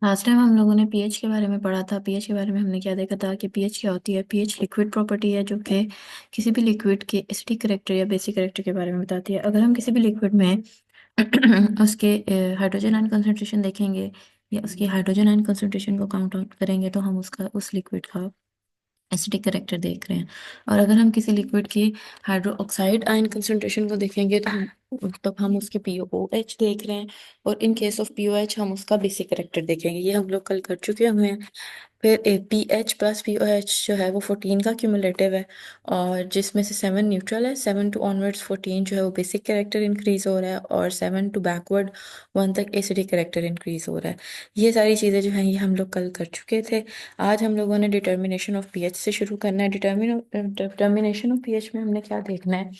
Last time हम लोगों ने पीएच के बारे में पढ़ा था। पीएच के बारे में हमने क्या देखा था कि पीएच क्या होती है। पीएच लिक्विड प्रॉपर्टी है जो कि किसी भी लिक्विड के एसिडिक करेक्टर या बेसिक करेक्टर के बारे में बताती है। अगर हम किसी भी लिक्विड में उसके हाइड्रोजन आयन कंसंट्रेशन देखेंगे या उसकी हाइड्रोजन आयन कंसंट्रेशन को काउंट आउट करेंगे तो हम उसका उस लिक्विड का एसिडिक करेक्टर देख रहे हैं। और अगर हम किसी लिक्विड की हाइड्रो ऑक्साइड आयन कंसंट्रेशन को देखेंगे तो हम उसके पीओएच देख रहे हैं। और इन केस ऑफ पीओएच हम उसका बेसिक करेक्टर देखेंगे। ये हम लोग कल कर चुके हैं। फिर पीएच प्लस पीओएच जो है वो 14 का क्यूमुलेटिव है, और जिसमें से 7 न्यूट्रल है। 7 टू ऑनवर्ड्स 14 जो है वो बेसिक कैरेक्टर इंक्रीज हो रहा है, और 7 टू बैकवर्ड 1 तक एसिडिक कैरेक्टर इंक्रीज हो रहा है। ये सारी चीज़ें जो हैं ये हम लोग कल कर चुके थे। आज हम लोगों ने डिटर्मिनेशन ऑफ पीएच से शुरू करना है। डिटर्मिनेशन ऑफ पीएच में हमने क्या देखना है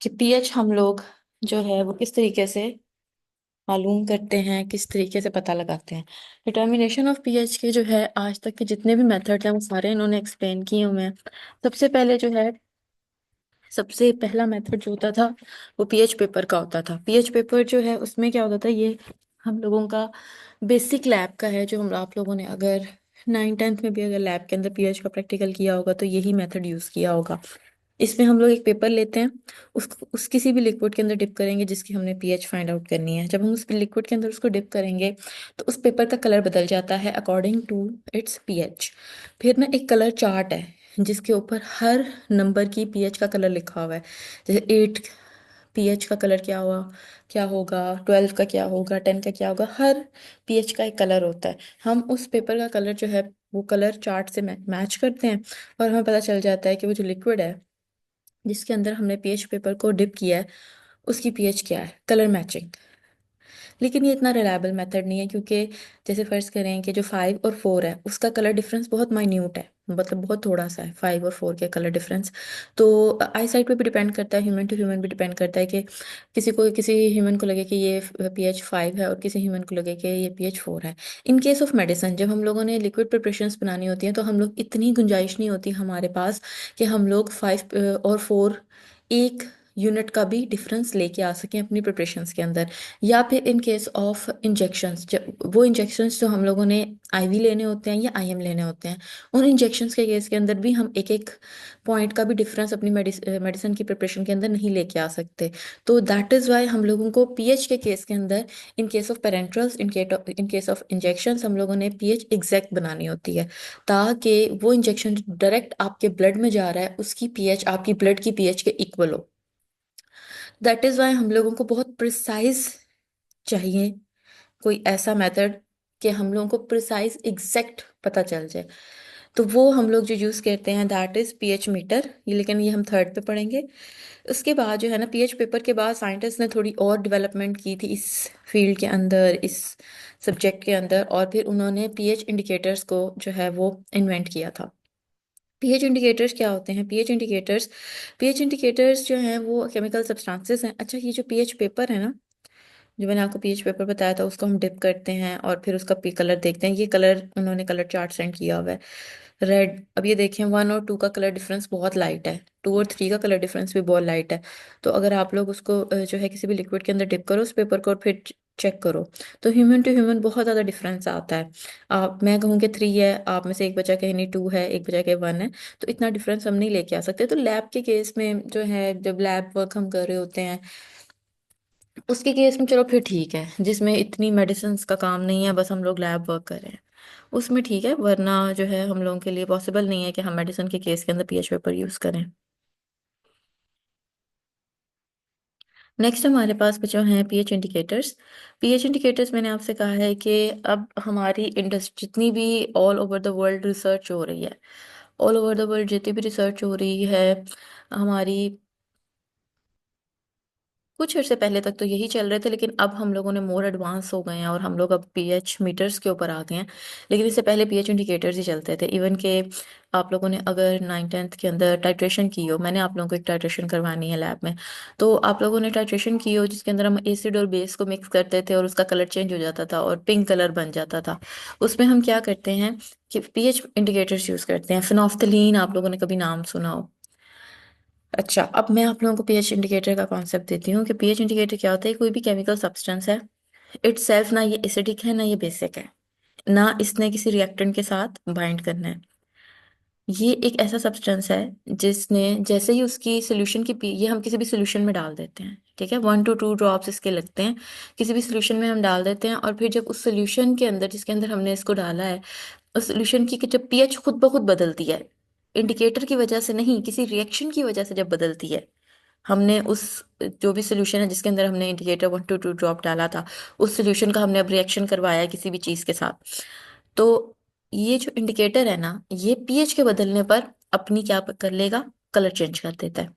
कि पीएच हम लोग जो है वो किस तरीके से मालूम करते हैं, किस तरीके से पता लगाते हैं। डिटर्मिनेशन ऑफ पीएच के जो है आज तक के जितने भी मेथड हैं वो सारे इन्होंने एक्सप्लेन किए हुए हैं। सबसे पहले जो है, सबसे पहला मेथड जो होता था वो पीएच पेपर का होता था। पीएच पेपर जो है उसमें क्या होता था, ये हम लोगों का बेसिक लैब का है। जो हम आप लोगों ने अगर 9th 10th में भी अगर लैब के अंदर पीएच का प्रैक्टिकल किया होगा तो यही मेथड यूज़ किया होगा। इसमें हम लोग एक पेपर लेते हैं, उस किसी भी लिक्विड के अंदर डिप करेंगे जिसकी हमने पीएच फाइंड आउट करनी है। जब हम उस लिक्विड के अंदर उसको डिप करेंगे तो उस पेपर का कलर बदल जाता है अकॉर्डिंग टू इट्स पीएच। फिर ना एक कलर चार्ट है जिसके ऊपर हर नंबर की पीएच का कलर लिखा हुआ है। जैसे 8 पीएच का कलर क्या होगा, 12 का क्या होगा, 10 का क्या होगा। हर पीएच का एक कलर होता है। हम उस पेपर का कलर जो है वो कलर चार्ट से मैच करते हैं, और हमें पता चल जाता है कि वो जो लिक्विड है जिसके अंदर हमने पीएच पेपर को डिप किया है उसकी पीएच क्या है, कलर मैचिंग। लेकिन ये इतना रिलायबल मेथड नहीं है, क्योंकि जैसे फर्ज करें कि जो 5 और 4 है उसका कलर डिफरेंस बहुत माइन्यूट है, मतलब बहुत थोड़ा सा है 5 और 4 के कलर डिफरेंस। तो आई साइड पे भी डिपेंड करता है, ह्यूमन टू ह्यूमन भी डिपेंड करता है कि किसी ह्यूमन को लगे कि ये pH 5 है और किसी ह्यूमन को लगे कि ये pH 4 है। इन केस ऑफ मेडिसिन जब हम लोगों ने लिक्विड प्रिपरेशंस बनानी होती हैं तो हम लोग इतनी गुंजाइश नहीं होती हमारे पास कि हम लोग 5 और 4 एक यूनिट का भी डिफरेंस लेके आ सकें अपनी प्रिपरेशंस के अंदर। या फिर इन केस ऑफ इंजेक्शंस, जब वो इंजेक्शंस जो हम लोगों ने आईवी लेने होते हैं या आईएम लेने होते हैं, उन इंजेक्शंस के केस के अंदर भी हम एक एक पॉइंट का भी डिफरेंस अपनी मेडिसिन की प्रिपरेशन के अंदर नहीं लेके आ सकते। तो दैट इज़ वाई हम लोगों को पीएच के केस के अंदर, इन case of parenterals, in case of injections, हम लोगों ने पीएच एग्जैक्ट बनानी होती है, ताकि वो इंजेक्शन डायरेक्ट आपके ब्लड में जा रहा है उसकी पीएच आपकी ब्लड की पीएच के इक्वल हो। दैट इज़ वाई हम लोगों को बहुत प्रिसाइज चाहिए कोई ऐसा मेथड कि हम लोगों को प्रिसाइज एग्जैक्ट पता चल जाए। तो वो हम लोग जो यूज़ करते हैं दैट इज़ पीएच मीटर। ये लेकिन ये हम थर्ड पे पढ़ेंगे। उसके बाद जो है ना, पीएच पेपर के बाद साइंटिस्ट ने थोड़ी और डेवलपमेंट की थी इस फील्ड के अंदर, इस सब्जेक्ट के अंदर, और फिर उन्होंने पीएच इंडिकेटर्स को जो है वो इन्वेंट किया था। पीएच इंडिकेटर्स क्या होते हैं? पीएच इंडिकेटर्स जो हैं वो केमिकल सब्सटेंसेस हैं। अच्छा, ये जो पीएच पेपर है ना, जो मैंने आपको पीएच पेपर बताया था, उसको हम डिप करते हैं और फिर उसका पी कलर देखते हैं। ये कलर उन्होंने कलर चार्ट सेंड किया हुआ है, रेड। अब ये देखें, 1 और 2 का कलर डिफरेंस बहुत लाइट है, 2 और 3 का कलर डिफरेंस भी बहुत लाइट है। तो अगर आप लोग उसको जो है किसी भी लिक्विड के अंदर डिप करो उस पेपर को और फिर चेक करो तो ह्यूमन टू ह्यूमन बहुत ज़्यादा डिफरेंस आता है। आप मैं कहूँ कि 3 है, आप में से एक बचा के नहीं 2 है, एक बचा के 1 है। तो इतना डिफरेंस हम नहीं लेके आ सकते। तो लैब के केस में जो है, जब लैब वर्क हम कर रहे होते हैं उसके केस में चलो फिर ठीक है, जिसमें इतनी मेडिसिन का काम नहीं है, बस हम लोग लैब वर्क कर रहे हैं, उसमें ठीक है। वरना जो है हम लोगों के लिए पॉसिबल नहीं है कि हम मेडिसिन के केस के अंदर पीएच पेपर यूज़ करें। नेक्स्ट हमारे पास बचे हैं पीएच इंडिकेटर्स। पीएच इंडिकेटर्स मैंने आपसे कहा है कि अब हमारी इंडस्ट्री जितनी भी all over the world research हो रही है, ऑल ओवर द वर्ल्ड जितनी भी रिसर्च हो रही है हमारी, कुछ अर्से पहले तक तो यही चल रहे थे, लेकिन अब हम लोगों ने मोर एडवांस हो गए हैं और हम लोग अब पीएच मीटर्स के ऊपर आ गए हैं। लेकिन इससे पहले पीएच इंडिकेटर्स ही चलते थे। इवन के आप लोगों ने अगर 9th 10th के अंदर टाइट्रेशन की हो, मैंने आप लोगों को एक टाइट्रेशन करवानी है लैब में, तो आप लोगों ने टाइट्रेशन की हो जिसके अंदर हम एसिड और बेस को मिक्स करते थे और उसका कलर चेंज हो जाता था और पिंक कलर बन जाता था। उसमें हम क्या करते हैं कि पीएच इंडिकेटर्स यूज़ करते हैं। फिनोफ्थलीन आप लोगों ने कभी नाम सुना हो? अच्छा, अब मैं आप लोगों को पीएच इंडिकेटर का कॉन्सेप्ट देती हूँ कि पीएच इंडिकेटर क्या होता है। कोई भी केमिकल सब्सटेंस है, इट्स सेल्फ ना ये एसिडिक है ना ये बेसिक है, ना इसने किसी रिएक्टेंट के साथ बाइंड करना है। ये एक ऐसा सब्सटेंस है जिसने जैसे ही उसकी सोल्यूशन की ये हम किसी भी सोल्यूशन में डाल देते हैं, ठीक है, 1 to 2 ड्रॉप्स इसके लगते हैं, किसी भी सोल्यूशन में हम डाल देते हैं, और फिर जब उस सोल्यूशन के अंदर जिसके अंदर हमने इसको डाला है, उस सोल्यूशन की जब पीएच खुद ब खुद बदलती है, इंडिकेटर की वजह से नहीं, किसी रिएक्शन की वजह से जब बदलती है, हमने उस जो भी सोल्यूशन है जिसके अंदर हमने इंडिकेटर 1 to 2 ड्रॉप डाला था, उस सोल्यूशन का हमने अब रिएक्शन करवाया है किसी भी चीज के साथ, तो ये जो इंडिकेटर है ना, ये पीएच के बदलने पर अपनी क्या कर लेगा, कलर चेंज कर देता है।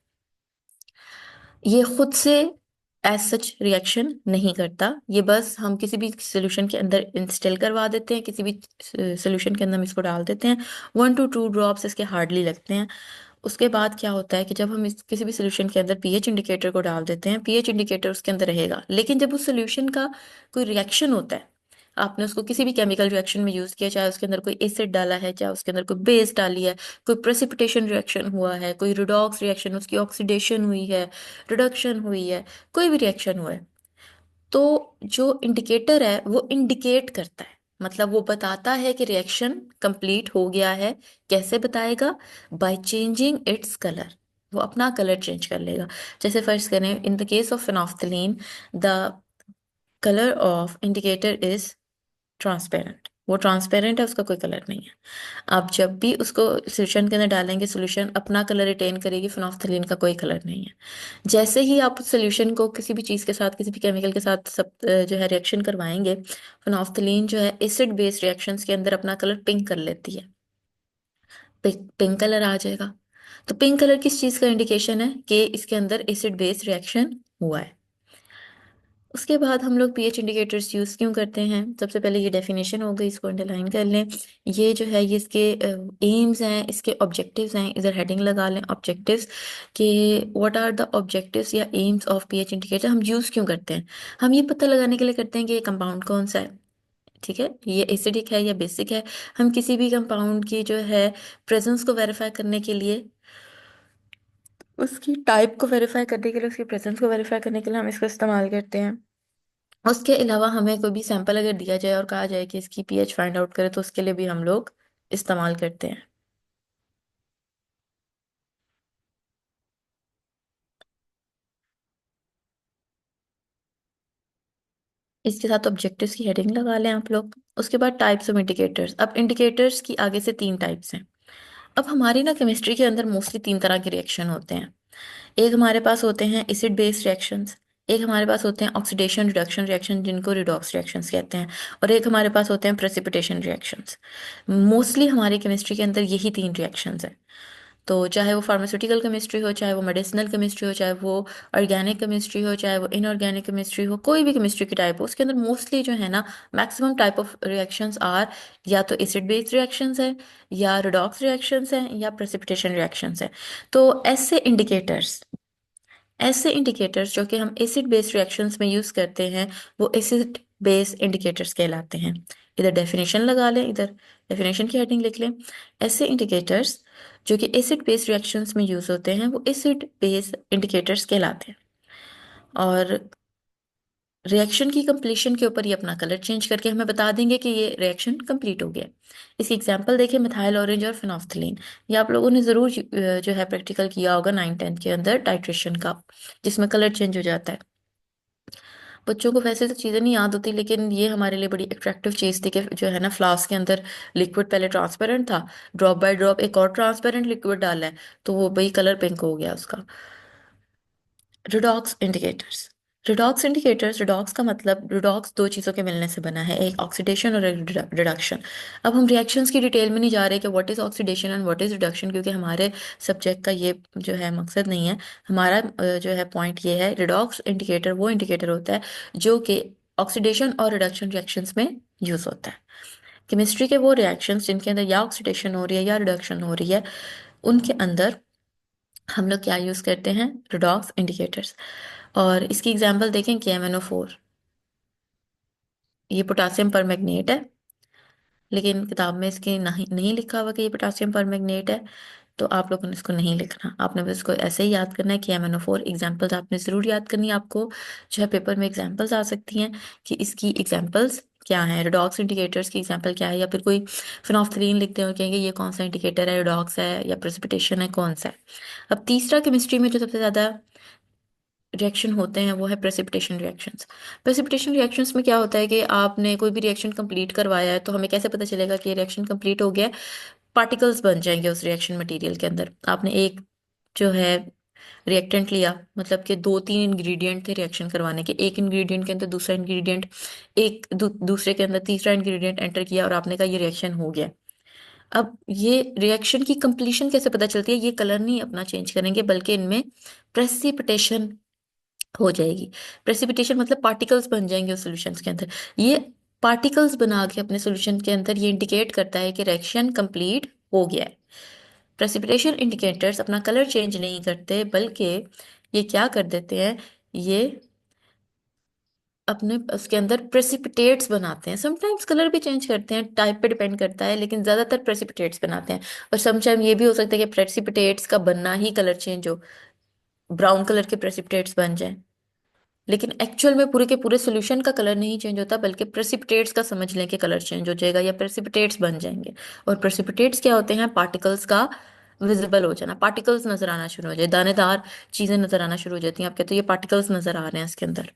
ये खुद से एज सच रिएक्शन नहीं करता, ये बस हम किसी भी सोल्यूशन के अंदर इंस्टिल करवा देते हैं, किसी भी सोल्यूशन के अंदर हम इसको डाल देते हैं, 1 to 2 ड्रॉप्स इसके हार्डली लगते हैं। उसके बाद क्या होता है कि जब हम किसी भी सोल्यूशन के अंदर पीएच इंडिकेटर को डाल देते हैं, पीएच इंडिकेटर उसके अंदर रहेगा, लेकिन जब उस सोल्यूशन का कोई रिएक्शन होता है, आपने उसको किसी भी केमिकल रिएक्शन में यूज किया, चाहे उसके अंदर कोई एसिड डाला है, चाहे उसके अंदर कोई बेस डाली है, कोई प्रेसिपिटेशन रिएक्शन हुआ है, कोई रिडॉक्स रिएक्शन, उसकी ऑक्सीडेशन हुई है, रिडक्शन हुई है, कोई भी रिएक्शन हुआ है, तो जो इंडिकेटर है वो इंडिकेट करता है, मतलब वो बताता है कि रिएक्शन कंप्लीट हो गया है। कैसे बताएगा? बाय चेंजिंग इट्स कलर, वो अपना कलर चेंज कर लेगा। जैसे फर्ज करें, in the case of phenolphthalein, the colour of indicator is transparent, वो ट्रांसपेरेंट है, उसका कोई कलर नहीं है। आप जब भी उसको सोल्यूशन के अंदर डालेंगे, सोल्यूशन अपना कलर रिटेन करेगी, फिनोल्फथालीन का कोई कलर नहीं है। जैसे ही आप उस सोल्यूशन को किसी भी चीज़ के साथ, किसी भी केमिकल के साथ सब जो है रिएक्शन करवाएंगे, फिनोल्फथालीन जो है एसिड बेस्ड रिएक्शंस के अंदर अपना कलर पिंक कर लेती है, पिंक कलर आ जाएगा। तो पिंक कलर किस चीज़ का इंडिकेशन है कि इसके अंदर एसिड बेस्ड रिएक्शन हुआ है। उसके बाद हम लोग पीएच इंडिकेटर्स यूज़ क्यों करते हैं? सबसे पहले ये डेफिनेशन हो गई, इसको अंडरलाइन कर लें। ये जो है, ये इसके एम्स हैं, इसके ऑब्जेक्टिव्स हैं, इधर हेडिंग लगा लें, ऑब्जेक्टिव्स, कि व्हाट आर द ऑब्जेक्टिव्स या एम्स ऑफ पीएच इंडिकेटर। हम यूज़ क्यों करते हैं? हम ये पता लगाने के लिए करते हैं कि ये कंपाउंड कौन सा है, ठीक है, ये एसिडिक है या बेसिक है। हम किसी भी कंपाउंड की जो है प्रेजेंस को वेरीफाई करने के लिए, उसकी टाइप को वेरीफाई करने के लिए, उसकी प्रेजेंस को वेरीफाई करने के लिए हम इसको इस्तेमाल करते हैं। उसके अलावा हमें कोई भी सैंपल अगर दिया जाए और कहा जाए कि इसकी पीएच फाइंड आउट करें, तो उसके लिए भी हम लोग इस्तेमाल करते हैं। इसके साथ ऑब्जेक्टिव्स की हेडिंग लगा लें आप लोग। उसके बाद टाइप्स ऑफ इंडिकेटर्स। अब इंडिकेटर्स की आगे से 3 टाइप्स हैं। अब हमारी ना केमिस्ट्री के अंदर मोस्टली 3 तरह के रिएक्शन होते हैं। एक हमारे पास होते हैं एसिड बेस्ड रिएक्शंस, एक हमारे पास होते हैं ऑक्सीडेशन रिडक्शन रिएक्शन जिनको रिडॉक्स रिएक्शंस कहते हैं, और एक हमारे पास होते हैं प्रेसिपिटेशन रिएक्शंस। मोस्टली हमारी केमिस्ट्री के अंदर यही 3 रिएक्शंस हैं। तो चाहे वो फार्मास्यूटिकल केमिस्ट्री हो, चाहे वो मेडिसिनल केमिस्ट्री हो, चाहे वो ऑर्गेनिक केमिस्ट्री हो, चाहे वो इनऑर्गेनिक केमिस्ट्री हो, कोई भी केमिस्ट्री की टाइप हो, उसके अंदर मोस्टली जो है ना, maximum type of reactions are या तो एसिड बेस्ड रिएक्शंस है, या रिडॉक्स रिएक्शंस हैं, या प्रेसिपिटेशन रिएक्शंस हैं। तो ऐसे इंडिकेटर्स जो कि हम एसिड बेस्ड रिएक्शंस में यूज करते हैं, वो एसिड बेस्ड इंडिकेटर्स कहलाते हैं। इधर डेफिनेशन लगा लें, इधर डेफिनेशन की हेडिंग लिख लें। ऐसे इंडिकेटर्स जो कि एसिड बेस्ड रिएक्शंस में यूज होते हैं, वो एसिड बेस्ड इंडिकेटर्स कहलाते हैं। और रिएक्शन की कंप्लीशन के ऊपर ये अपना कलर चेंज करके हमें बता देंगे कि ये रिएक्शन कंप्लीट हो गया। इसकी एग्जांपल देखिए, मिथाइल ऑरेंज और फिनोल्फथालीन। ये आप लोगों ने ज़रूर जो है प्रैक्टिकल किया होगा 9th 10th के अंदर, टाइट्रेशन का, जिसमें कलर चेंज हो जाता है। बच्चों को वैसे तो चीज़ें नहीं याद होती, लेकिन ये हमारे लिए बड़ी अट्रैक्टिव चीज़ थी कि जो है ना, फ्लास्क के अंदर लिक्विड पहले ट्रांसपेरेंट था, ड्रॉप बाय ड्रॉप एक और ट्रांसपेरेंट लिक्विड डाला है, तो वो भाई कलर पिंक हो गया उसका। Redox indicators. रिडॉक्स का मतलब, रिडॉक्स 2 चीज़ों के मिलने से बना है, एक ऑक्सीडेशन और एक रिडक्शन। अब हम रिएक्शंस की डिटेल में नहीं जा रहे कि what is oxidation and what is reduction, क्योंकि हमारे सब्जेक्ट का ये जो है मकसद नहीं है। हमारा जो है पॉइंट ये है, रिडॉक्स इंडिकेटर वो इंडिकेटर होता है जो कि ऑक्सीडेशन और रिडक्शन रिएक्शंस में यूज होता है। केमिस्ट्री के वो रिएक्शंस जिनके अंदर या ऑक्सीडेशन हो रही है या रिडक्शन हो रही है, उनके अंदर हम लोग क्या यूज करते हैं, रिडॉक्स इंडिकेटर्स। और इसकी एग्जांपल देखें, KMnO4। ये पोटासियम परमैंगनेट है, लेकिन किताब में इसके नहीं नहीं लिखा हुआ कि ये पोटासियम परमैंगनेट है। तो आप लोगों ने इसको नहीं लिखना, आपने बस इसको ऐसे ही याद करना है कि MnO4 एग्जाम्पल्स आपने ज़रूर याद करनी है। आपको जो है पेपर में एग्जाम्पल्स आ सकती हैं कि इसकी एग्जाम्पल्स क्या है, रेडॉक्स इंडिकेटर्स की एग्जाम्पल क्या है, या फिर कोई फिनोल्फ्थालीन लिखते हो कहेंगे ये कौन सा इंडिकेटर है, रेडॉक्स है या प्रेसिपिटेशन है, कौन सा है। अब तीसरा केमिस्ट्री में जो सबसे ज़्यादा रिएक्शन होते हैं वो है प्रेसिपिटेशन रिएक्शंस। प्रेसिपिटेशन रिएक्शंस में क्या होता है कि आपने कोई भी रिएक्शन कंप्लीट करवाया है तो हमें कैसे पता चलेगा कि ये रिएक्शन कंप्लीट हो गया है? पार्टिकल्स बन जाएंगे उस रिएक्शन मटेरियल के अंदर। आपने एक जो है रिएक्टेंट लिया, मतलब कि दो तीन इंग्रेडिएंट थे रिएक्शन करवाने के, एक इंग्रेडिएंट के अंदर दूसरा इंग्रेडिएंट, एक दूसरे के अंदर तीसरा इंग्रेडिएंट एंटर किया और आपने कहा ये रिएक्शन हो गया। अब ये रिएक्शन की कंप्लीशन कैसे पता चलती है? ये कलर नहीं अपना चेंज करेंगे बल्कि इनमें प्रेसिपिटेशन हो जाएगी। प्रेसिपिटेशन मतलब पार्टिकल्स बन जाएंगे उस सॉल्यूशन के अंदर। ये पार्टिकल्स बना के अपने सॉल्यूशन के अंदर ये इंडिकेट करता है कि रिएक्शन कंप्लीट हो गया है। प्रेसिपिटेशन इंडिकेटर्स अपना कलर चेंज नहीं करते बल्कि ये क्या कर देते हैं, ये अपने उसके अंदर प्रेसिपिटेट्स बनाते हैं। समटाइम्स कलर भी चेंज करते हैं, टाइप पे डिपेंड करता है, लेकिन ज्यादातर प्रेसिपिटेट्स बनाते हैं। और समटाइम ये भी हो सकता है कि प्रेसिपिटेट्स का बनना ही कलर चेंज हो, ब्राउन कलर के प्रेसिपिटेट्स बन जाए, लेकिन एक्चुअल में पूरे के पूरे सॉल्यूशन का कलर नहीं चेंज होता बल्कि प्रेसिपिटेट्स का समझ लें कि कलर चेंज हो जाएगा या प्रेसिपिटेट्स बन जाएंगे। और प्रेसिपिटेट्स क्या होते हैं? पार्टिकल्स का विजिबल हो जाना, पार्टिकल्स नजर आना शुरू हो जाए, दानेदार चीजें नजर आना शुरू हो जाती हैं। आप कहते हो ये पार्टिकल्स नजर आ रहे हैं इसके अंदर।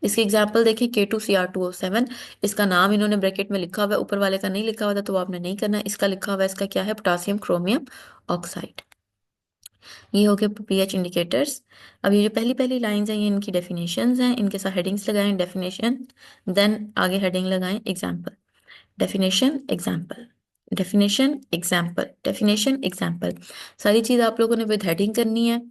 इसकी एग्जांपल देखिए K2Cr2O7, इसका नाम इन्होंने ब्रैकेट में लिखा हुआ है, ऊपर वाले का नहीं लिखा हुआ था तो वो आपने नहीं करना। इसका लिखा हुआ है, इसका क्या है? Potassium chromium oxide. ये हो गए पीएच इंडिकेटर्स। अब ये जो पहली पहली लाइंस हैं ये इनकी डेफिनेशंस हैं, इनके साथ हेडिंग्स लगाएं, डेफिनेशन, देन आगे हेडिंग लगाएं example. Definition example, definition example, definition example, सारी चीज आप लोगों ने विद हेडिंग करनी है।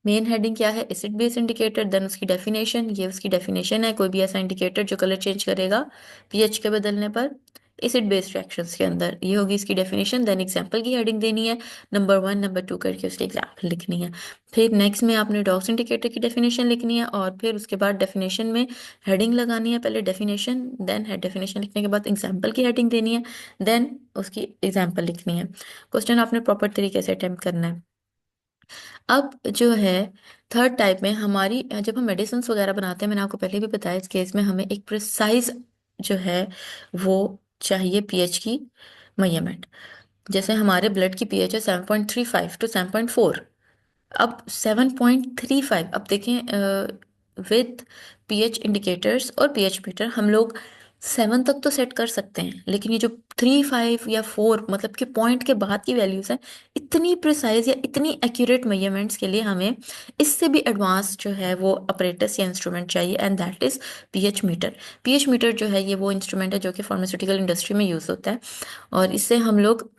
मेन हेडिंग क्या है? एसिड बेस इंडिकेटर, देन उसकी डेफिनेशन, ये उसकी डेफिनेशन है, कोई भी ऐसा इंडिकेटर जो कलर चेंज करेगा पीएच के बदलने पर एसिड बेस रिएक्शंस के अंदर, ये होगी इसकी डेफिनेशन। देन एग्जांपल की हेडिंग देनी है, नंबर 1 नंबर 2 करके उसकी एग्जांपल लिखनी है। फिर नेक्स्ट में आपने डॉक्स इंडिकेटर की डेफिनेशन लिखनी है और फिर उसके बाद डेफिनेशन में हेडिंग लगानी है, पहले डेफिनेशन, देन डेफिनेशन लिखने के बाद एग्जाम्पल की हेडिंग देनी है, देन उसकी एग्जाम्पल लिखनी है। क्वेश्चन आपने प्रॉपर तरीके से अटेम्प्ट करना है। अब जो है थर्ड टाइप में हमारी, जब हम मेडिसिन वगैरह बनाते हैं, मैंने आपको पहले भी बताया, इस केस में हमें एक प्रिसाइज जो है वो चाहिए पीएच की मेजरमेंट। जैसे हमारे ब्लड की पीएच है 7.35 टू 7.4। अब 7.35, अब देखें विद पीएच इंडिकेटर्स और पीएच मीटर हम लोग 7 तक तो सेट कर सकते हैं, लेकिन ये जो 3, 5 या 4 मतलब कि पॉइंट के बाद की वैल्यूज हैं, इतनी प्रिसाइज या इतनी एक्यूरेट मेजरमेंट्स के लिए हमें इससे भी एडवांस जो है वो अपरेटस या इंस्ट्रूमेंट चाहिए, and that is pH meter. PH meter जो है ये वो इंस्ट्रूमेंट है जो कि फार्मास्यूटिकल इंडस्ट्री में यूज होता है, और इससे हम लोग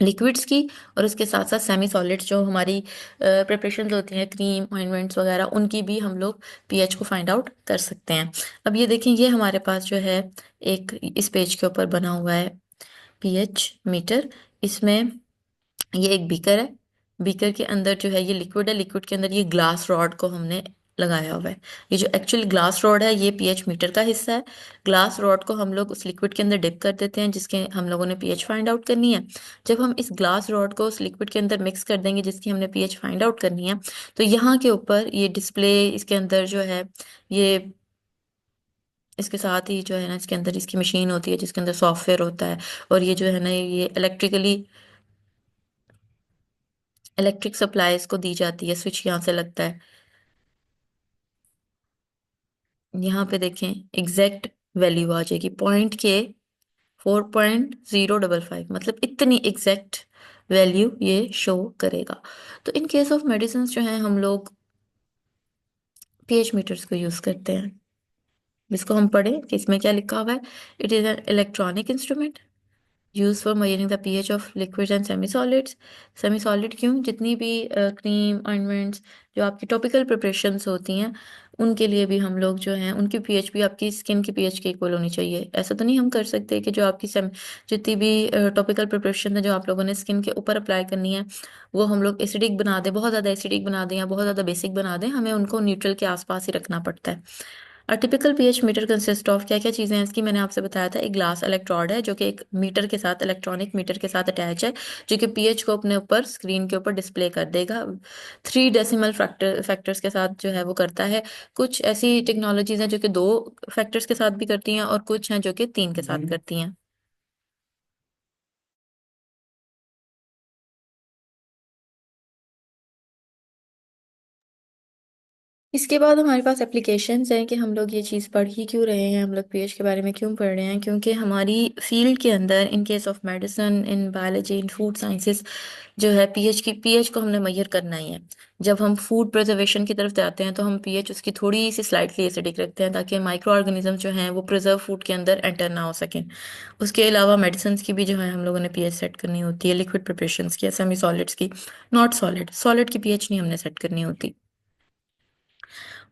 लिक्विड्स की और उसके साथ साथ सेमी सॉलिड्स जो हमारी प्रिपरेशंस होती हैं, क्रीम ऑइंटमेंट्स वगैरह, उनकी भी हम लोग पीएच को फाइंड आउट कर सकते हैं। अब ये देखें, ये हमारे पास जो है एक इस पेज के ऊपर बना हुआ है पीएच मीटर। इसमें ये एक बीकर है, बीकर के अंदर जो है ये लिक्विड है, लिक्विड के अंदर ये ग्लास रॉड को हमने लगाया हुआ है। ये जो एक्चुअली ग्लास रॉड है ये पीएच मीटर का हिस्सा है। ग्लास रॉड को हम लोग उस लिक्विड के अंदर डिप कर देते हैं जिसके हम लोगों ने पीएच फाइंड आउट करनी है। जब हम इस ग्लास रॉड को उस लिक्विड के अंदर मिक्स कर देंगे जिसकी हमने पीएच फाइंड आउट करनी है, तो यहाँ के ऊपर ये डिस्प्ले, इसके अंदर जो है ये, इसके साथ ही जो है ना इसके अंदर इसकी मशीन होती है जिसके अंदर सॉफ्टवेयर होता है, और ये जो है ना ये इलेक्ट्रिकली, इलेक्ट्रिक सप्लाई इसको दी जाती है, स्विच यहाँ से लगता है। यहाँ पे देखें एग्जैक्ट वैल्यू आ जाएगी पॉइंट के 4.055, मतलब इतनी एग्जैक्ट वैल्यू ये शो करेगा। तो इन केस ऑफ मेडिसिन जो है हम लोग पीएच मीटर्स को यूज करते हैं। इसको हम पढ़ें कि इसमें क्या लिखा हुआ है। It is an electronic instrument use for measuring the pH of liquids and semi solids. Semi solid क्यों? जितनी भी क्रीम ऑइंटमेंट्स जो आपकी टॉपिकल प्रिपरेशंस होती हैं उनके लिए भी हम लोग जो हैं उनकी पीएच भी आपकी स्किन की पीएच के इक्वल होनी चाहिए। ऐसा तो नहीं हम कर सकते कि जो आपकी जितनी भी टॉपिकल प्रिपरेशन है जो आप लोगों ने स्किन के ऊपर अप्लाई करनी है वो हम लोग एसिडिक बना दें, बहुत ज़्यादा एसिडिक बना दें या बहुत ज़्यादा बेसिक बना दें, हमें उनको न्यूट्रल के आसपास ही रखना पड़ता है। Typical pH meter consist of, क्या क्या चीज़ें हैं इसकी मैंने आपसे बताया था। एक ग्लास इलेक्ट्रोड है जो कि एक मीटर के साथ, इलेक्ट्रॉनिक मीटर के साथ अटैच है, जो कि पीएच को अपने ऊपर स्क्रीन के ऊपर डिस्प्ले कर देगा। 3 डेसिमल फैक्टर्स के साथ जो है वो करता है। कुछ ऐसी टेक्नोलॉजीज हैं जो कि 2 फैक्टर्स के साथ भी करती हैं, और कुछ हैं जो कि 3 के साथ करती हैं। इसके बाद हमारे पास एप्लीकेशंस हैं कि हम लोग ये चीज़ पढ़ ही क्यों रहे हैं, हम लोग पीएच के बारे में क्यों पढ़ रहे हैं। क्योंकि हमारी फील्ड के अंदर, इन case of medicine, in biology, in food sciences, जो है पीएच को हमने मेजर करना ही है। जब हम फूड प्रिजर्वेशन की तरफ जाते हैं तो हम पीएच उसकी थोड़ी सी स्लाइटली एसिडिक रखते हैं, ताकि माइक्रो ऑर्गेनिज्म जो हैं वो प्रिजर्व फूड के अंदर एंटर ना हो सकें। उसके अलावा मेडिसिन की भी जो है हम लोगों ने पीएच सेट करनी होती है, लिक्विड प्रिपरेशंस की, सेमी सॉलिड्स की, नॉट सॉलिड। सॉलिड की पीएच नहीं हमने सेट करनी होती।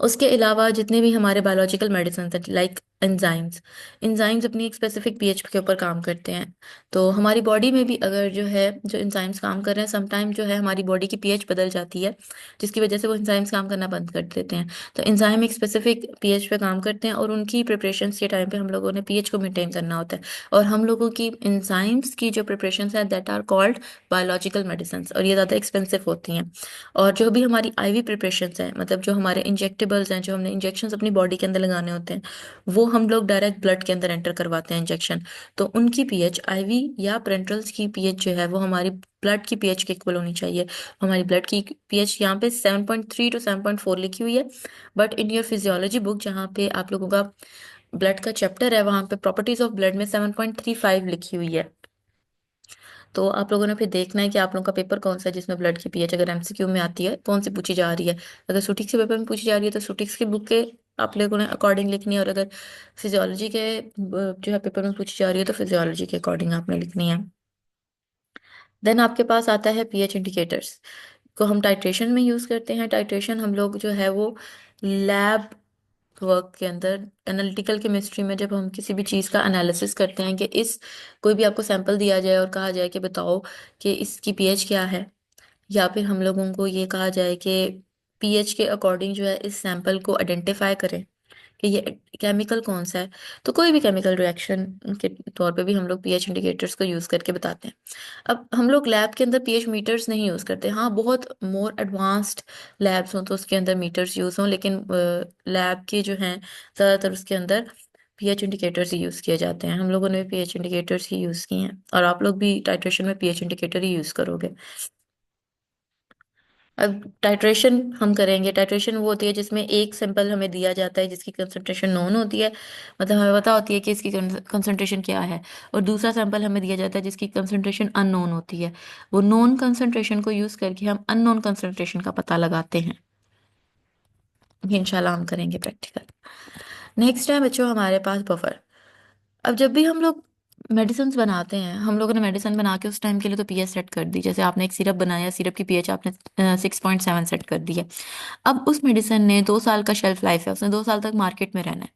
उसके अलावा जितने भी हमारे बायोलॉजिकल मेडिसिन हैं, लाइक एंजाइम्स, एंजाइम्स अपनी एक स्पेसिफिक पीएच के ऊपर काम करते हैं। तो हमारी बॉडी में भी अगर जो है जो एंजाइम्स काम कर रहे हैं, समटाइम जो है हमारी बॉडी की पीएच बदल जाती है, जिसकी वजह से वो एंजाइम्स काम करना बंद कर देते हैं। तो एंजाइम एक स्पेसिफिक पीएच पे काम करते हैं, और उनकी प्रिपरेशंस के टाइम पे हम लोगों ने पीएच को मेंटेन करना होता है। और हम लोगों की एंजाइम्स की जो प्रिपरेशंस है, that are called biological medicine, और ये ज़्यादा एक्सपेंसिव होती हैं। और जो भी हमारी आईवी प्रिपरेशंस हैं, मतलब जो हमारे इंजेक्टेबल्स हैं, जो हमने इंजेक्शंस अपनी बॉडी के अंदर लगाने होते हैं, वो हम लोग डायरेक्ट ब्लड के अंदर एंटर करवाते हैं इंजेक्शन। तो उनकी पीएच, आईवी या पेरेंटल्स की पीएच जो है वो हमारी ब्लड की पीएच के इक्वल होनी चाहिए। हमारी ब्लड की पीएच यहाँ पे 7.3 to 7.4 लिखी हुई है, but in your physiology book जहाँ पे आप लोगों का ब्लड का चैप्टर है, वहाँ पे प्रॉपर्टीज ऑफ ब्लड में 7.35 लिखी हुई है। तो आप लोगों ने फिर देखना है कि आप लोगों का पेपर कौन सा है जिसमें ब्लड की पीएच अगर एमसीक्यू में आती है कौन सी पूछी जा रही है। अगर सुटिक्स के पेपर में पूछी जा रही है तो सुटिक्स की बुक के आप लोगों ने अकॉर्डिंग लिखनी है, और अगर फिजियोलॉजी के जो है पेपर में पूछी जा रही है तो फिजियोलॉजी के अकॉर्डिंग आपने लिखनी है। देन आपके पास आता है पीएच इंडिकेटर्स, को हम टाइट्रेशन में यूज़ करते हैं। टाइट्रेशन हम लोग जो है वो लैब वर्क के अंदर, एनालिटिकल केमिस्ट्री में, जब हम किसी भी चीज़ का एनालिसिस करते हैं कि इस, कोई भी आपको सैंपल दिया जाए और कहा जाए कि बताओ कि इसकी पीएच क्या है, या फिर हम लोगों को ये कहा जाए कि पीएच के अकॉर्डिंग जो है इस सैंपल को आइडेंटिफाई करें कि ये केमिकल कौन सा है। तो कोई भी केमिकल रिएक्शन के तौर पे भी हम लोग पीएच इंडिकेटर्स को यूज़ करके बताते हैं। अब हम लोग लैब के अंदर पीएच मीटर्स नहीं यूज़ करते। हाँ, बहुत मोर एडवांस्ड लैब्स हों तो उसके अंदर मीटर्स यूज़ हों, लेकिन लैब के जो हैं ज़्यादातर उसके अंदर पीएच इंडिकेटर्स ही यूज़ किए जाते हैं। हम लोगों ने भी पीएच इंडिकेटर्स ही यूज़ किए हैं, और आप लोग भी टाइट्रेशन में पीएच इंडिकेटर ही यूज़ करोगे। अब टाइट्रेशन हम करेंगे। टाइट्रेशन वो होती है जिसमें एक सैंपल हमें दिया जाता है जिसकी कंसंट्रेशन नोन होती है, मतलब हमें पता होती है कि इसकी कंसंट्रेशन क्या है, और दूसरा सैंपल हमें दिया जाता है जिसकी कंसंट्रेशन अननोन होती है। वो नोन कंसंट्रेशन को यूज़ करके हम अननोन कंसंट्रेशन का पता लगाते हैं। ये इंशाल्लाह हम करेंगे प्रैक्टिकल। नेक्स्ट है बच्चों हमारे पास बफर। अब जब भी हम लोग मेडिसिन बनाते हैं, हम लोगों ने मेडिसिन बना के उस टाइम के लिए तो पीएच सेट कर दी। जैसे आपने एक सिरप बनाया, सिरप की पीएच आपने 6.7 सेट कर दी है। अब उस मेडिसिन ने 2 साल का शेल्फ लाइफ है, उसने 2 साल तक मार्केट में रहना है।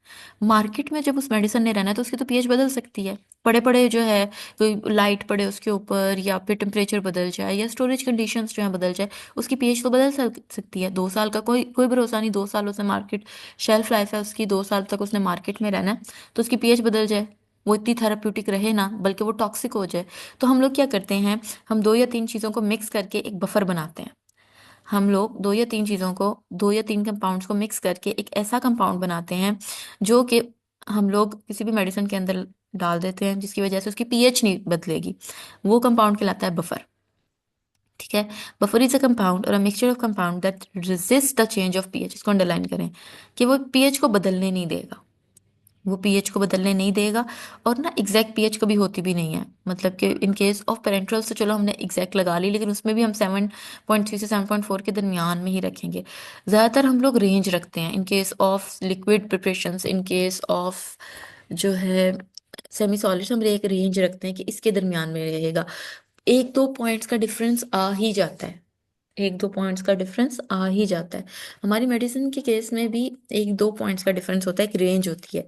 मार्केट में जब उस मेडिसिन ने रहना है तो उसकी तो पीएच बदल सकती है। पड़े पड़े जो है, कोई लाइट पड़े उसके ऊपर, या फिर टेम्परेचर बदल जाए, या स्टोरेज कंडीशंस जो है बदल जाए, उसकी पीएच तो बदल सकती है। 2 साल का कोई कोई भरोसा नहीं, 2 साल उसने मार्केट, शेल्फ लाइफ है उसकी, 2 साल तक उसने मार्केट में रहना है, तो उसकी पीएच बदल जाए, वो इतनी थेराप्यूटिक रहे ना, बल्कि वो टॉक्सिक हो जाए। तो हम लोग क्या करते हैं, हम 2 या 3 चीज़ों को मिक्स करके एक बफर बनाते हैं। हम लोग 2 या 3 चीज़ों को, 2 या 3 कंपाउंड्स को मिक्स करके एक ऐसा कंपाउंड बनाते हैं जो कि हम लोग किसी भी मेडिसिन के अंदर डाल देते हैं, जिसकी वजह से उसकी पीएच नहीं बदलेगी। वो कंपाउंड कहलाता है बफर। ठीक है। बफर इज अ कंपाउंड और a mixture of compound that resist the change of pH. इसको अंडरलाइन करें कि वो पीएच को बदलने नहीं देगा, वो पीएच को बदलने नहीं देगा। और ना एग्जैक्ट पीएच कभी होती भी नहीं है, मतलब कि इन केस ऑफ पेरेंट्रल्स तो चलो हमने एग्जैक्ट लगा ली, लेकिन उसमें भी हम 7.3 से 7.4 के दरमियान में ही रखेंगे। ज़्यादातर हम लोग रेंज रखते हैं इन case of liquid preparations, in case of जो है सेमी सॉलिड, हम एक रेंज रखते हैं कि इसके दरमियान में रहेगा। 1-2 पॉइंट्स का डिफरेंस आ ही जाता है, 1-2 पॉइंट्स का डिफरेंस आ ही जाता है। हमारी मेडिसिन के केस में भी 1-2 पॉइंट्स का डिफरेंस होता है, एक रेंज होती है।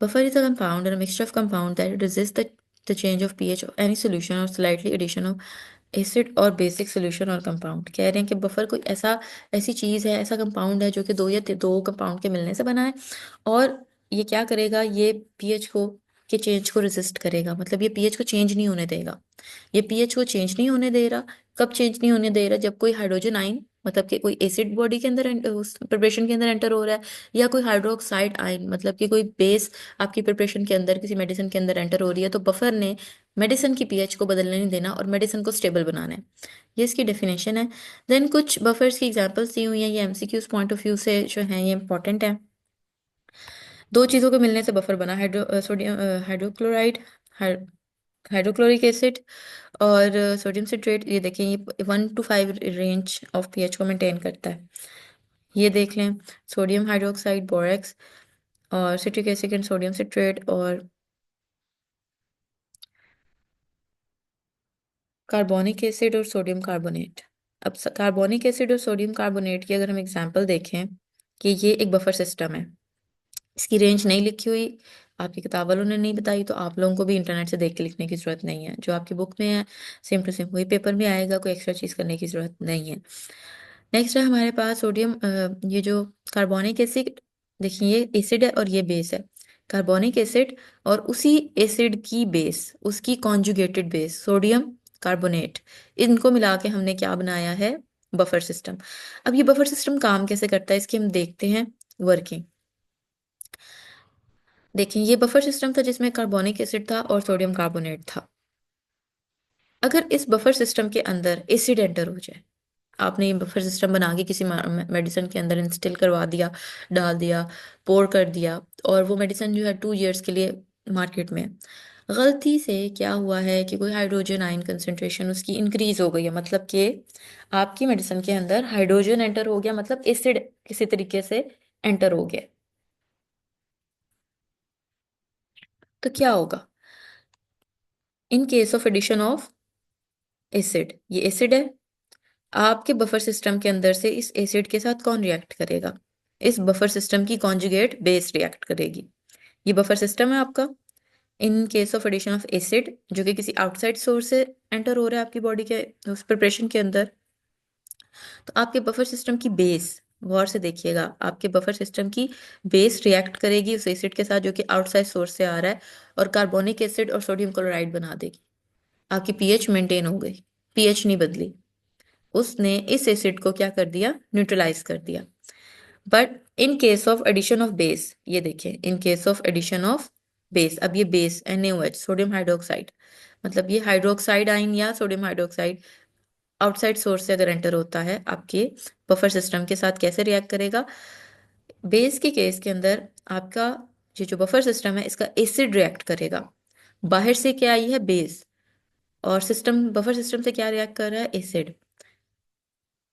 Buffer is a compound or a mixture of compound that resists the change of pH of any solution or slightly addition of acid और बेसिक सोल्यूशन और कंपाउंड कह रहे हैं कि बफर कोई ऐसी चीज है, ऐसा कंपाउंड है जो कि दो कंपाउंड के मिलने से बना है, और ये क्या करेगा, ये पीएच को के चेंज को रेजिस्ट करेगा, मतलब ये पीएच को चेंज नहीं होने देगा। ये पीएच को चेंज नहीं होने दे रहा। कब चेंज नहीं होने दे रहा? जब कोई हाइड्रोजन आयन, मतलब कि कोई एसिड बॉडी के अंदर उस प्रिपरेशन के अंदर एंटर हो रहा है, या कोई हाइड्रोक्साइड आयन, मतलब कि कोई बेस आपकी प्रिपरेशन के अंदर किसी मेडिसिन के अंदर एंटर हो रही है, तो बफर ने मेडिसिन की पीएच को बदलने नहीं देना और मेडिसिन को स्टेबल बनाना है। ये इसकी डेफिनेशन है। देन कुछ बफर्स की एग्जांपल्स दी हुई हैं, ये एमसीक्यूज पॉइंट ऑफ व्यू से जो है ये इंपॉर्टेंट है। दो चीजों के मिलने से बफर बना, सोडियम हाइड्रोक्लोराइड, हाइड्रोक्लोरिक एसिड और सोडियम सिट्रेट। ये देखें, ये 1 to 5 रेंज ऑफ पीएच को मेंटेन करता है। ये देख लें, सोडियम हाइड्रोक्साइड, बोरेक्स और citric acid and sodium citrate और कार्बोनिक एसिड और सोडियम कार्बोनेट। अब कार्बोनिक एसिड और सोडियम कार्बोनेट की अगर हम एग्जांपल देखें कि ये एक बफर सिस्टम है, इसकी रेंज नहीं लिखी हुई, आपकी किताब वालों ने नहीं बताई, तो आप लोगों को भी इंटरनेट से देख के लिखने की जरूरत नहीं है। जो आपकी बुक में है सेम टू सेम वही पेपर में आएगा, कोई एक्स्ट्रा चीज करने की जरूरत नहीं है। नेक्स्ट है हमारे पास सोडियम, ये जो कार्बोनिक एसिड, देखिए ये एसिड है और ये बेस है। कार्बोनिक एसिड और उसी एसिड की बेस, उसकी कॉन्जुगेटेड बेस सोडियम कार्बोनेट, इनको मिला के हमने क्या बनाया है? Buffer system. अब ये बफर सिस्टम काम कैसे करता है, इसकी हम देखते हैं वर्किंग। देखिए, ये बफर सिस्टम था जिसमें कार्बोनिक एसिड था और सोडियम कार्बोनेट था। अगर इस बफर सिस्टम के अंदर एसिड एंटर हो जाए, आपने ये बफर सिस्टम बना के किसी मेडिसिन के अंदर इंस्टिल करवा दिया, डाल दिया, पोर कर दिया, और वो मेडिसिन जो है 2 years के लिए मार्केट में है। गलती से क्या हुआ है कि कोई हाइड्रोजन आयन कंसेंट्रेशन उसकी इंक्रीज हो गई है, मतलब कि आपकी मेडिसिन के अंदर हाइड्रोजन एंटर हो गया, मतलब एसिड किसी तरीके से एंटर हो गया, तो क्या होगा in case of addition of acid? ये एसिड है, आपके बफर सिस्टम के अंदर से इस एसिड के साथ कौन रिएक्ट करेगा? इस बफर सिस्टम की कॉन्जुगेट बेस रिएक्ट करेगी। ये बफर सिस्टम है आपका। In case of addition of acid जो कि किसी आउटसाइड सोर्स से एंटर हो रहा है आपकी बॉडी के उस प्रिपरेशन के अंदर, तो आपके बफर सिस्टम की बेस, गौर से देखिएगा, आपके बफर सिस्टम की बेस रिएक्ट करेगी उस एसिड के साथ जो कि आउटसाइड सोर्स से आ रहा है, और कार्बोनिक एसिड और सोडियम क्लोराइड बना देगी। आपकी पीएच मेंटेन हो गई, पीएच नहीं बदली। उसने इस एसिड को क्या कर दिया? न्यूट्रलाइज कर दिया। But in case of addition of base, ये देखिए, in case of addition of base, अब ये बेस NaOH सोडियम हाइड्रोक्साइड, मतलब ये हाइड्रोक्साइड आयन या सोडियम हाइड्रोक्साइड आउटसाइड सोर्स से अगर एंटर होता है आपके बफर सिस्टम के साथ, कैसे रिएक्ट करेगा? बेस के केस के अंदर आपका ये जो बफर सिस्टम है इसका एसिड रिएक्ट करेगा। बाहर से क्या आई है? बेस। और सिस्टम, बफर सिस्टम से क्या रिएक्ट कर रहा है? एसिड।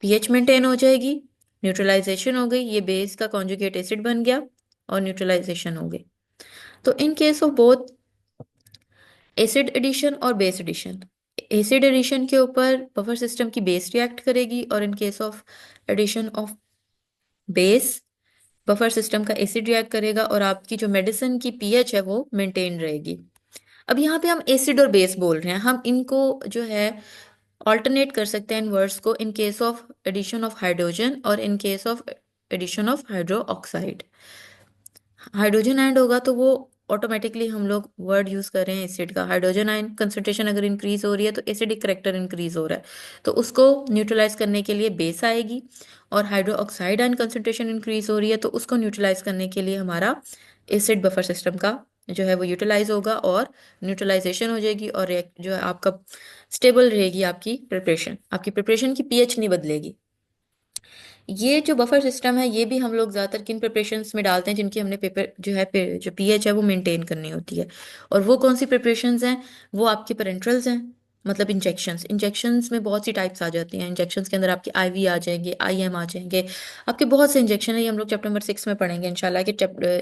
पीएच मेंटेन हो जाएगी, न्यूट्रलाइजेशन हो गई, ये बेस का कॉन्जुगेट एसिड बन गया और न्यूट्रलाइजेशन हो गई। तो in case of both acid addition और बेस एडिशन, एसिड एडिशन के ऊपर बफर सिस्टम की बेस रिएक्ट करेगी, और in case of addition of base buffer system का एसिड रिएक्ट करेगा, और आपकी जो मेडिसिन की पीएच है वो मेंटेन रहेगी। अब यहाँ पे हम एसिड और बेस बोल रहे हैं, हम इनको जो है ऑल्टरनेट कर सकते हैं इन वर्ड्स को, in case of addition of hydrogen और in case of addition of hydro oxide. Hydrogen ion होगा तो वो ऑटोमेटिकली हम लोग वर्ड यूज कर रहे हैं एसिड का। हाइड्रोजन आयन कंसंट्रेशन अगर इंक्रीज हो रही है तो एसिडिक करेक्टर इंक्रीज हो रहा है, तो उसको न्यूट्रलाइज करने के लिए बेस आएगी। और hydro oxide ion concentration increase हो रही है तो उसको न्यूट्रलाइज करने के लिए हमारा एसिड बफर सिस्टम का जो है वो यूटिलाइज होगा और न्यूट्रलाइजेशन हो जाएगी, और जो है आपका स्टेबल रहेगी आपकी प्रिपरेशन की पीएच नहीं बदलेगी। ये जो बफर सिस्टम है ये भी हम लोग ज्यादातर किन प्रिपरेशंस में डालते हैं जिनकी हमने पेपर जो है जो पीएच है वो मेंटेन करनी होती है। और वो कौन सी प्रिपरेशंस हैं? वो आपके पेरेंट्रल्स हैं, मतलब इंजेक्शंस में बहुत सी टाइप्स आ जाती हैं। इंजेक्शंस के अंदर आपके आईवी आ जाएंगे, आईएम आ जाएंगे, आपके बहुत से इंजेक्शन है। ये हम लोग चैप्टर नंबर 6 में पढ़ेंगे इंशाल्लाह कि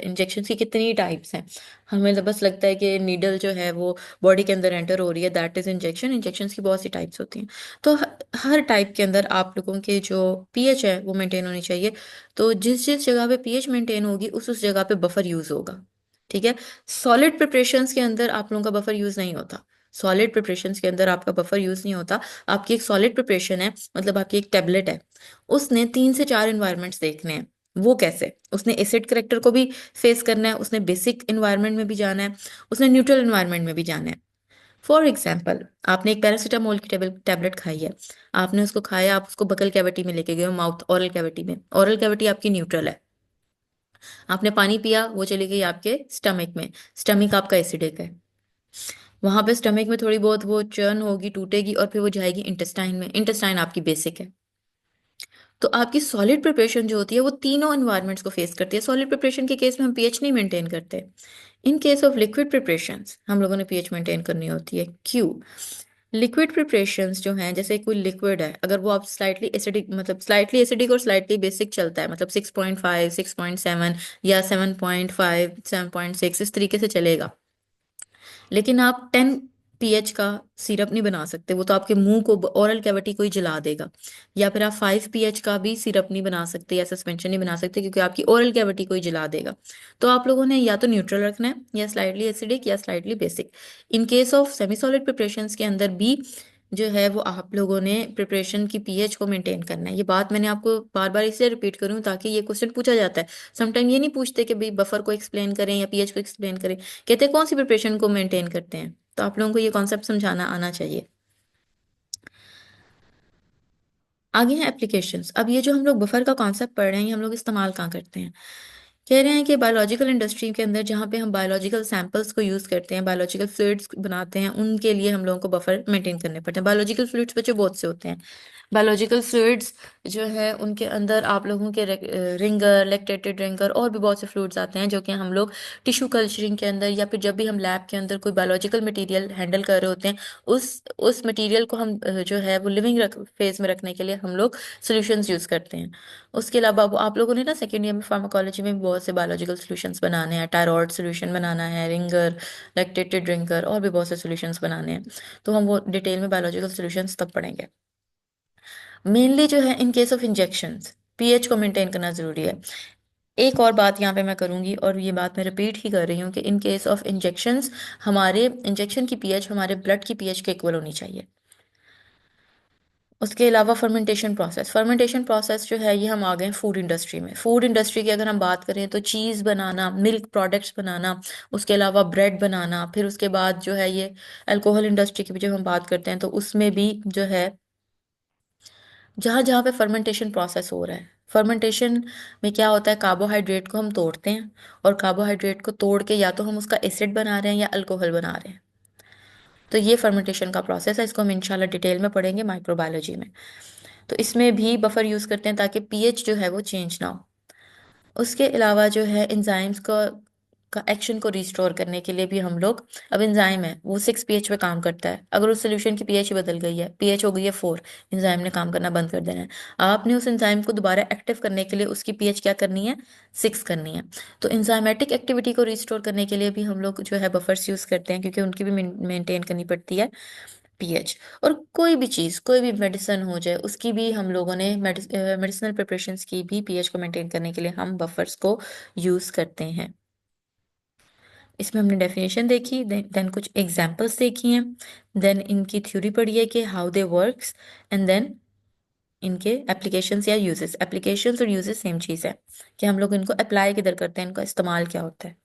इंजेक्शन की कितनी टाइप्स हैं। हमें तो बस लगता है कि नीडल जो है वो बॉडी के अंदर एंटर हो रही है, दैट इज इंजेक्शन की बहुत सी टाइप्स होती हैं। तो हर टाइप के अंदर आप लोगों के जो पीएच है वो मेंटेन होनी चाहिए। तो जिस जिस जगह पे पीएच मेंटेन होगी उस जगह पे बफर यूज होगा। ठीक है, सॉलिड प्रिपरेशंस के अंदर आप लोगों का बफर यूज नहीं होता। सॉलिड प्रिपरेशन के अंदर आपका बफर यूज नहीं होता। आपकी एक सॉलिड प्रिपरेशन है, मतलब आपकी एक टेबलेट है, उसने 3 से 4 एनवायरमेंट्स देखने हैं। वो कैसे? उसने एसिड करेक्टर को भी फेस करना है, उसने बेसिक एनवायरनमेंट में भी जाना है, उसने न्यूट्रल एनवायरनमेंट में भी जाना है। फॉर एग्जाम्पल, आपने एक पैरासीटामोल की टेबलेट खाई है, आपने उसको खाया, आप उसको बकल कैविटी में लेके गए हो, माउथ ओरल कैविटी में। ओरल कैविटी आपकी न्यूट्रल है। आपने पानी पिया, वो चली गई आपके स्टमक में, स्टमक आपका एसिडिक है। वहां पे स्टमक में थोड़ी बहुत वो चर्न होगी, टूटेगी, और फिर वो जाएगी इंटेस्टाइन में। इंटेस्टाइन आपकी बेसिक है। तो आपकी सॉलिड प्रिपरेशन जो होती है वो तीनों एनवायरनमेंट्स को फेस करती है। सॉलिड प्रिपरेशन के केस में हम पीएच नहीं मेंटेन करते। इन केस ऑफ लिक्विड प्रिपरेशंस हम लोगों ने पीएच मेंटेन करनी होती है। क्यों? लिक्विड प्रिपरेशंस जो हैं, जैसे कोई लिक्विड है, अगर वो आप स्लाइटली एसिडिक, मतलब स्लाइटली एसिडिक और स्लाइटली बेसिक चलता है, मतलब 6.5, 6.7 या 7.5, 7.6, इस तरीके से चलेगा। लेकिन आप 10 pH का सिरप नहीं बना सकते, वो तो आपके मुंह को, ओरल कैविटी को ही जला देगा। या फिर आप 5 pH का भी सिरप नहीं बना सकते या सस्पेंशन नहीं बना सकते, क्योंकि आपकी ओरल कैविटी को ही जला देगा। तो आप लोगों ने या तो न्यूट्रल रखना है, या स्लाइटली एसिडिक, या slightly basic. In case of semi solid preparations के अंदर भी जो है वो आप लोगों ने प्रिपरेशन की पीएच को मेंटेन करना है। ये बात मैंने आपको बार बार इसलिए रिपीट करूं ताकि ये क्वेश्चन पूछा जाता है। समटाइम ये नहीं पूछते कि भाई बफर को एक्सप्लेन करें या पीएच को एक्सप्लेन करें, कहते हैं कौन सी प्रिपरेशन को मेंटेन करते हैं। तो आप लोगों को ये कॉन्सेप्ट समझाना आना चाहिए। आगे है एप्लीकेशंस। अब ये जो हम लोग बफर का कॉन्सेप्ट पढ़ रहे हैं, ये हम लोग इस्तेमाल कहाँ करते हैं? कह रहे हैं कि बायोलॉजिकल इंडस्ट्री के अंदर जहाँ पे हम बायोलॉजिकल सैंपल्स को यूज करते हैं, बायोलॉजिकल फ्लूइड्स बनाते हैं, उनके लिए हम लोगों को बफर मेंटेन करने पड़ते हैं। बायोलॉजिकल फ्लूइड्स बच्चे बहुत से होते हैं। बायोलॉजिकल फ्लूइड्स जो है उनके अंदर आप लोगों के रिंगर, लैक्टेटेड रिंगर, और भी बहुत से फ्लूइड्स आते हैं जो कि हम लोग टिश्यू कल्चरिंग के अंदर, या फिर जब भी हम लैब के अंदर कोई बायोलॉजिकल मटेरियल हैंडल कर रहे होते हैं, उस मटेरियल को हम जो है वो लिविंग फेज में रखने के लिए हम लोग सॉल्यूशंस यूज करते हैं। उसके अलावा आप लोगों ने ना सेकेंड ईयर में फार्माकोलॉजी में भी बहुत से बायोलॉजिकल सॉल्यूशंस बनाने हैं, टायरॉयड सॉल्यूशन बनाना है, रिंगर, लैक्टेटेड रिंगर, और भी बहुत से सॉल्यूशंस बनाने हैं। तो हम वो डिटेल में बायोलॉजिकल सॉल्यूशंस तब पढ़ेंगे। मेनली जो है इन केस ऑफ इंजेक्शंस पीएच को मेंटेन करना जरूरी है। एक और बात यहाँ पे मैं करूंगी, और ये बात मैं रिपीट ही कर रही हूँ, कि इन केस ऑफ इंजेक्शंस हमारे इंजेक्शन की पीएच हमारे ब्लड की पीएच के इक्वल होनी चाहिए। उसके अलावा फर्मेंटेशन प्रोसेस जो है, ये हम आ गए फूड इंडस्ट्री में। फूड इंडस्ट्री की अगर हम बात करें तो चीज़ बनाना, मिल्क प्रोडक्ट्स बनाना, उसके अलावा ब्रेड बनाना, फिर उसके बाद जो है ये अल्कोहल इंडस्ट्री की भी जब हम बात करते हैं तो उसमें भी जो है जहाँ जहाँ पे फर्मेंटेशन प्रोसेस हो रहा है, फर्मेंटेशन में क्या होता है, कार्बोहाइड्रेट को हम तोड़ते हैं, और कार्बोहाइड्रेट को तोड़ के या तो हम उसका एसिड बना रहे हैं या अल्कोहल बना रहे हैं। तो ये फर्मेंटेशन का प्रोसेस है, इसको हम इंशाल्लाह डिटेल में पढ़ेंगे माइक्रोबायोलॉजी में। तो इसमें भी बफर यूज करते हैं ताकि पीएच जो है वो चेंज ना हो। उसके अलावा जो है एंजाइम्स का एक्शन को रिस्टोर करने के लिए भी हम लोग, अब एंजाइम है वो 6 pH पे काम करता है, अगर उस सोल्यूशन की पीएच बदल गई है, पीएच हो गई है 4, एंजाइम ने काम करना बंद कर देना है। आपने उस एंजाइम को दोबारा एक्टिव करने के लिए उसकी पीएच क्या करनी है, 6 करनी है। तो एंजाइमेटिक एक्टिविटी को रिस्टोर करने के लिए भी हम लोग जो है बफर्स यूज करते हैं, क्योंकि उनकी भी मेंटेन करनी पड़ती है पीएच। और कोई भी चीज़, कोई भी मेडिसिन हो जाए, उसकी भी हम लोगों ने मेडिसिनल प्रिपरेशंस की भी पीएच को मेंटेन करने के लिए हम बफर्स को यूज करते हैं। इसमें हमने डेफिनेशन देखी, देन कुछ एग्जांपल्स देखी हैं, देन इनकी थ्योरी पढ़ी है कि how they works, and then इनके एप्लीकेशंस या यूजेस। एप्लीकेशंस और यूजेस सेम चीज़ है, कि हम लोग इनको अप्लाई किधर करते हैं, इनका इस्तेमाल क्या होता है।